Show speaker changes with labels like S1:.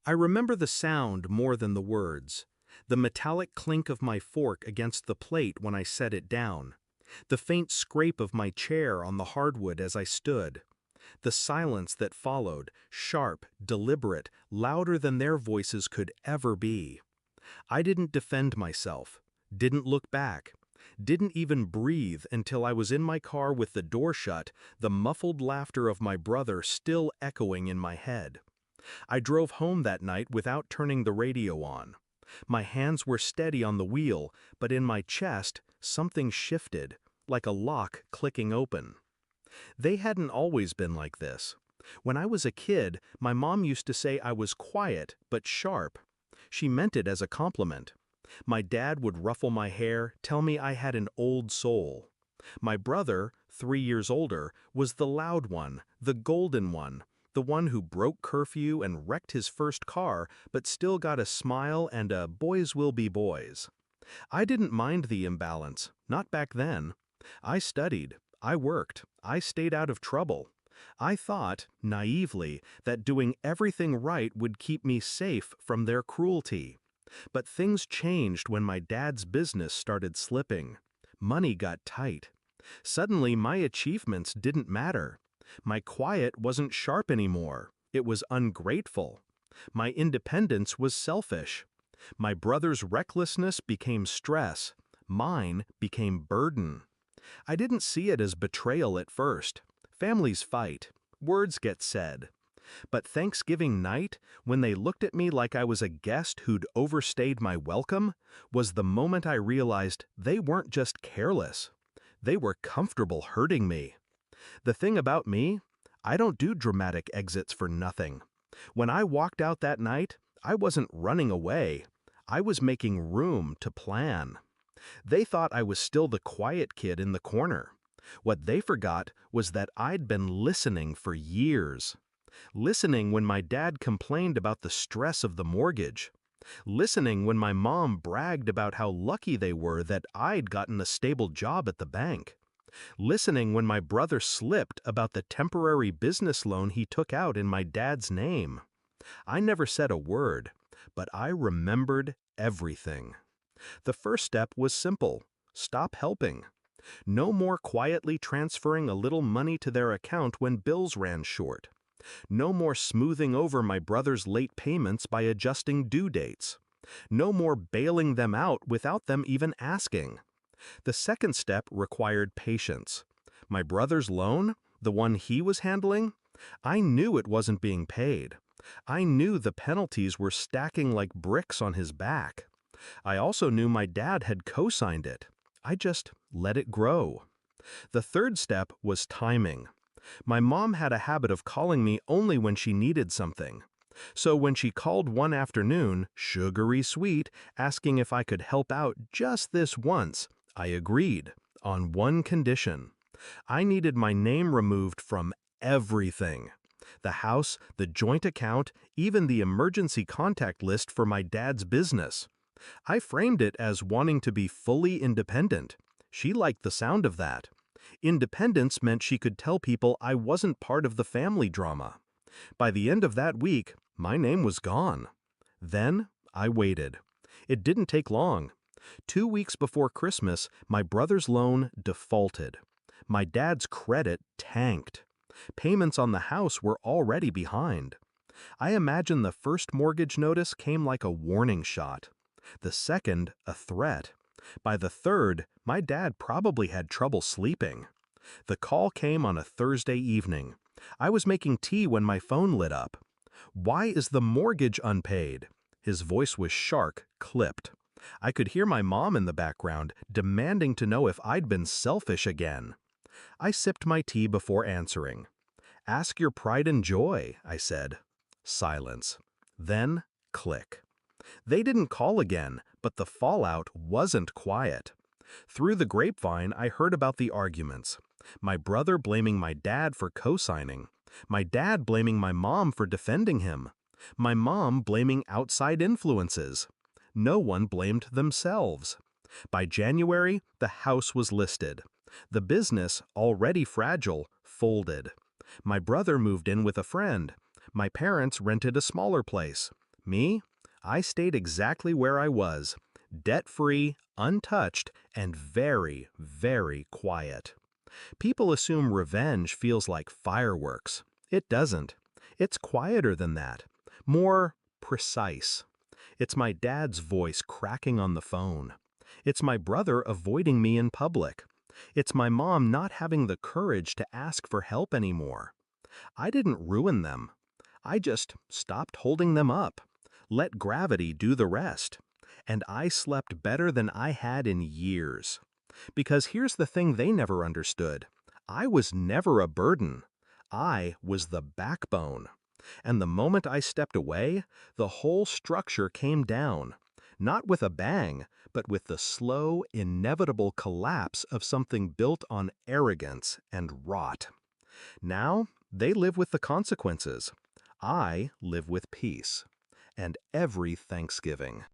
S1: I remember the sound more than the words. The metallic clink of my fork against the plate when I set it down. The faint scrape of my chair on the hardwood as I stood. The silence that followed, sharp, deliberate, louder than their voices could ever be. I didn't defend myself, didn't look back, didn't even breathe until I was in my car with the door shut, the muffled laughter of my brother still echoing in my head. I drove home that night without turning the radio on. My hands were steady on the wheel, but in my chest, something shifted, like a lock clicking open. They hadn't always been like this. When I was a kid, my mom used to say I was quiet but sharp. She meant it as a compliment. My dad would ruffle my hair, tell me I had an old soul. My brother, 3 years older, was the loud one, the golden one, the one who broke curfew and wrecked his first car but still got a smile and a boys will be boys. I didn't mind the imbalance, not back then. I studied, I worked, I stayed out of trouble. I thought, naively, that doing everything right would keep me safe from their cruelty. But things changed when my dad's business started slipping. Money got tight. Suddenly my achievements didn't matter. My quiet wasn't sharp anymore. It was ungrateful. My independence was selfish. My brother's recklessness became stress. Mine became burden. I didn't see it as betrayal at first. Families fight. Words get said. But Thanksgiving night, when they looked at me like I was a guest who'd overstayed my welcome, was the moment I realized they weren't just careless. They were comfortable hurting me. The thing about me, I don't do dramatic exits for nothing. When I walked out that night, I wasn't running away. I was making room to plan. They thought I was still the quiet kid in the corner. What they forgot was that I'd been listening for years. Listening when my dad complained about the stress of the mortgage. Listening when my mom bragged about how lucky they were that I'd gotten a stable job at the bank. Listening when my brother slipped about the temporary business loan he took out in my dad's name. I never said a word, but I remembered everything. The first step was simple. Stop helping. No more quietly transferring a little money to their account when bills ran short. No more smoothing over my brother's late payments by adjusting due dates. No more bailing them out without them even asking. The second step required patience. My brother's loan, the one he was handling, I knew it wasn't being paid. I knew the penalties were stacking like bricks on his back. I also knew my dad had co-signed it. I just let it grow. The third step was timing. My mom had a habit of calling me only when she needed something. So when she called one afternoon, sugary sweet, asking if I could help out just this once, I agreed, on one condition. I needed my name removed from everything. The house, the joint account, even the emergency contact list for my dad's business. I framed it as wanting to be fully independent. She liked the sound of that. Independence meant she could tell people I wasn't part of the family drama. By the end of that week, my name was gone. Then I waited. It didn't take long. 2 weeks before Christmas, my brother's loan defaulted. My dad's credit tanked. Payments on the house were already behind. I imagine the first mortgage notice came like a warning shot. The second, a threat. By the third, my dad probably had trouble sleeping. The call came on a Thursday evening. I was making tea when my phone lit up. "Why is the mortgage unpaid?" His voice was sharp, clipped. I could hear my mom in the background, demanding to know if I'd been selfish again. I sipped my tea before answering. "Ask your pride and joy," I said. Silence. Then, click. They didn't call again, but the fallout wasn't quiet. Through the grapevine, I heard about the arguments. My brother blaming my dad for co-signing. My dad blaming my mom for defending him. My mom blaming outside influences. No one blamed themselves. By January, the house was listed. The business, already fragile, folded. My brother moved in with a friend. My parents rented a smaller place. Me? I stayed exactly where I was, debt-free, untouched, and very, very quiet. People assume revenge feels like fireworks. It doesn't. It's quieter than that. More precise. It's my dad's voice cracking on the phone. It's my brother avoiding me in public. It's my mom not having the courage to ask for help anymore. I didn't ruin them. I just stopped holding them up. Let gravity do the rest. And I slept better than I had in years. Because here's the thing they never understood. I was never a burden. I was the backbone. And the moment I stepped away, the whole structure came down. Not with a bang, but with the slow, inevitable collapse of something built on arrogance and rot. Now, they live with the consequences. I live with peace. And every Thanksgiving.